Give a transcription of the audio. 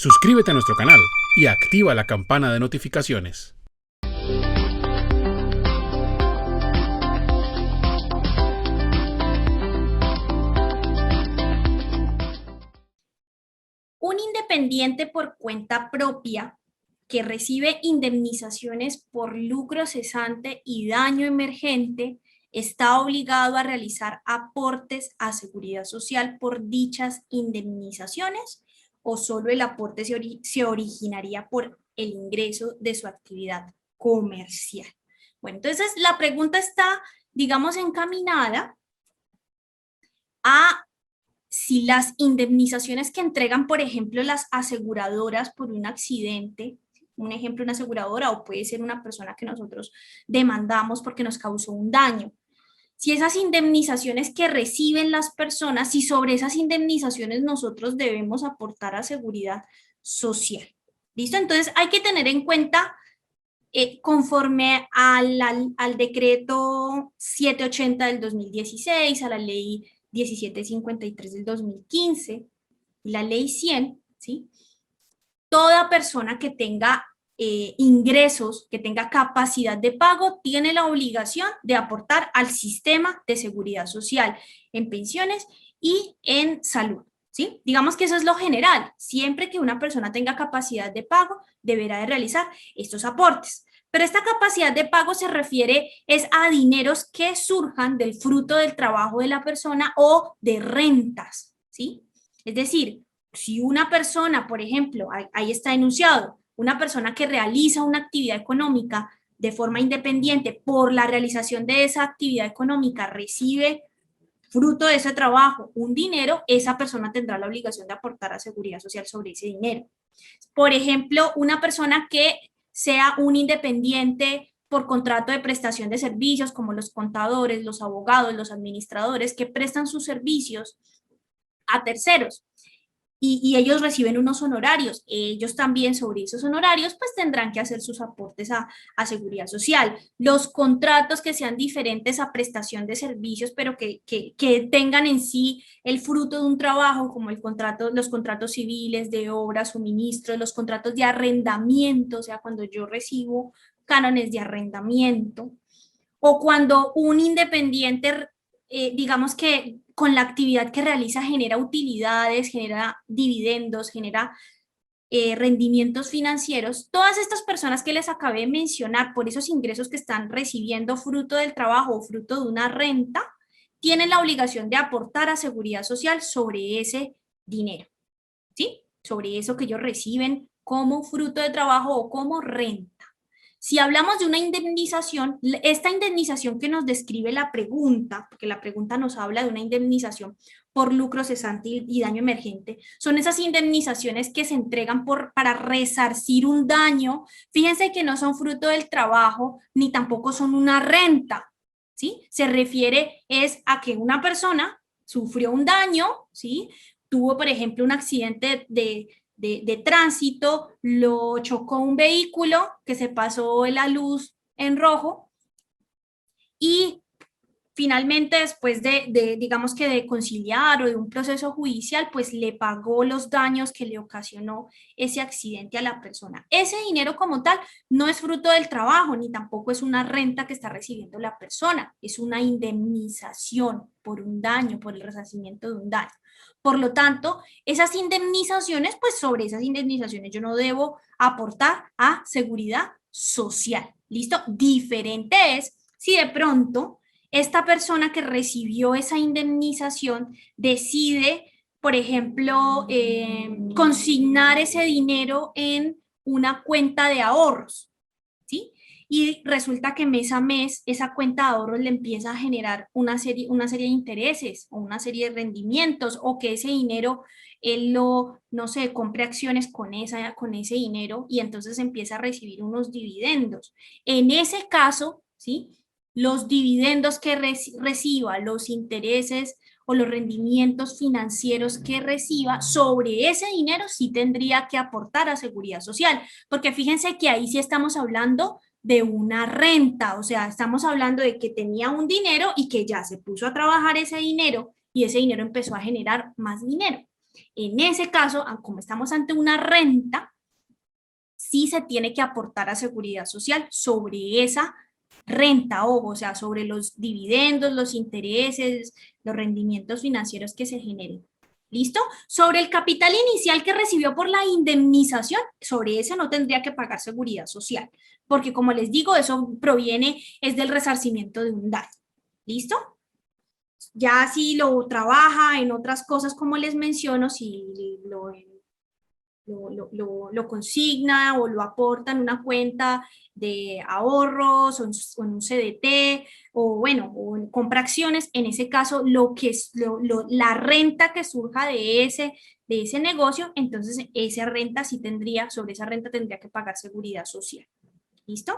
Suscríbete a nuestro canal y activa la campana de notificaciones. Un independiente por cuenta propia que recibe indemnizaciones por lucro cesante y daño emergente está obligado a realizar aportes a seguridad social por dichas indemnizaciones, o solo el aporte se originaría por el ingreso de su actividad comercial. Bueno, entonces la pregunta está, digamos, encaminada a si las indemnizaciones que entregan, por ejemplo, las aseguradoras por un accidente, un ejemplo, una aseguradora, o puede ser una persona que nosotros demandamos porque nos causó un daño, si esas indemnizaciones que reciben las personas, si sobre esas indemnizaciones nosotros debemos aportar a seguridad social. ¿Listo? Entonces hay que tener en cuenta, conforme al decreto 780 del 2016, a la ley 1753 del 2015, la ley 100, ¿sí? Toda persona que tenga ingresos, que tenga capacidad de pago, tiene la obligación de aportar al sistema de seguridad social en pensiones y en salud, ¿sí? Digamos que eso es lo general. Siempre que una persona tenga capacidad de pago, deberá de realizar estos aportes. Pero esta capacidad de pago se refiere es a dineros que surjan del fruto del trabajo de la persona o de rentas, ¿sí? Es decir, si una persona, por ejemplo, ahí está enunciado, una persona que realiza una actividad económica de forma independiente, por la realización de esa actividad económica recibe fruto de ese trabajo un dinero, esa persona tendrá la obligación de aportar a seguridad social sobre ese dinero. Por ejemplo, una persona que sea un independiente por contrato de prestación de servicios, como los contadores, los abogados, los administradores, que prestan sus servicios a terceros, y ellos reciben unos honorarios. Ellos también sobre esos honorarios pues tendrán que hacer sus aportes a seguridad social. Los contratos que sean diferentes a prestación de servicios, pero que tengan en sí el fruto de un trabajo, como los contratos civiles de obra, suministro, los contratos de arrendamiento, o sea, cuando yo recibo cánones de arrendamiento, o cuando un independiente, digamos que con la actividad que realiza genera utilidades, genera dividendos, genera rendimientos financieros, todas estas personas que les acabé de mencionar por esos ingresos que están recibiendo fruto del trabajo o fruto de una renta, tienen la obligación de aportar a seguridad social sobre ese dinero, ¿sí? Sobre eso que ellos reciben como fruto de trabajo o como renta. Si hablamos de una indemnización, esta indemnización que nos describe la pregunta, porque la pregunta nos habla de una indemnización por lucro cesante y daño emergente, son esas indemnizaciones que se entregan para resarcir un daño. Fíjense que no son fruto del trabajo, ni tampoco son una renta, ¿sí? Se refiere es a que una persona sufrió un daño, ¿sí? Tuvo, por ejemplo, un accidente de tránsito, lo chocó un vehículo que se pasó la luz en rojo y finalmente después digamos que de conciliar o de un proceso judicial, pues le pagó los daños que le ocasionó ese accidente a la persona. Ese dinero como tal no es fruto del trabajo, ni tampoco es una renta que está recibiendo la persona, es una indemnización por un daño, por el resarcimiento de un daño. Por lo tanto, esas indemnizaciones, pues sobre esas indemnizaciones yo no debo aportar a seguridad social. ¿Listo? Diferente es si de pronto esta persona que recibió esa indemnización decide, por ejemplo, consignar ese dinero en una cuenta de ahorros, ¿sí? Y resulta que mes a mes esa cuenta de ahorros le empieza a generar una serie de intereses o una serie de rendimientos, o que ese dinero él no sé, compre acciones con ese dinero y entonces empieza a recibir unos dividendos. En ese caso, ¿sí? Los dividendos que reciba, los intereses o los rendimientos financieros que reciba sobre ese dinero sí tendría que aportar a seguridad social, porque fíjense que ahí sí estamos hablando de una renta, o sea, estamos hablando de que tenía un dinero y que ya se puso a trabajar ese dinero y ese dinero empezó a generar más dinero. En ese caso, como estamos ante una renta, sí se tiene que aportar a seguridad social sobre esa renta, ojo, o sea, sobre los dividendos, los intereses, los rendimientos financieros que se generen. ¿Listo? Sobre el capital inicial que recibió por la indemnización, sobre ese no tendría que pagar seguridad social, porque como les digo, eso proviene, es del resarcimiento de un daño. ¿Listo? Ya si lo trabaja en otras cosas, como les menciono, si lo consigna o lo aporta en una cuenta de ahorros o en un CDT o bueno, o compra acciones, en ese caso lo que es la renta que surja de ese negocio, entonces esa renta sí tendría, sobre esa renta tendría que pagar seguridad social. ¿Listo?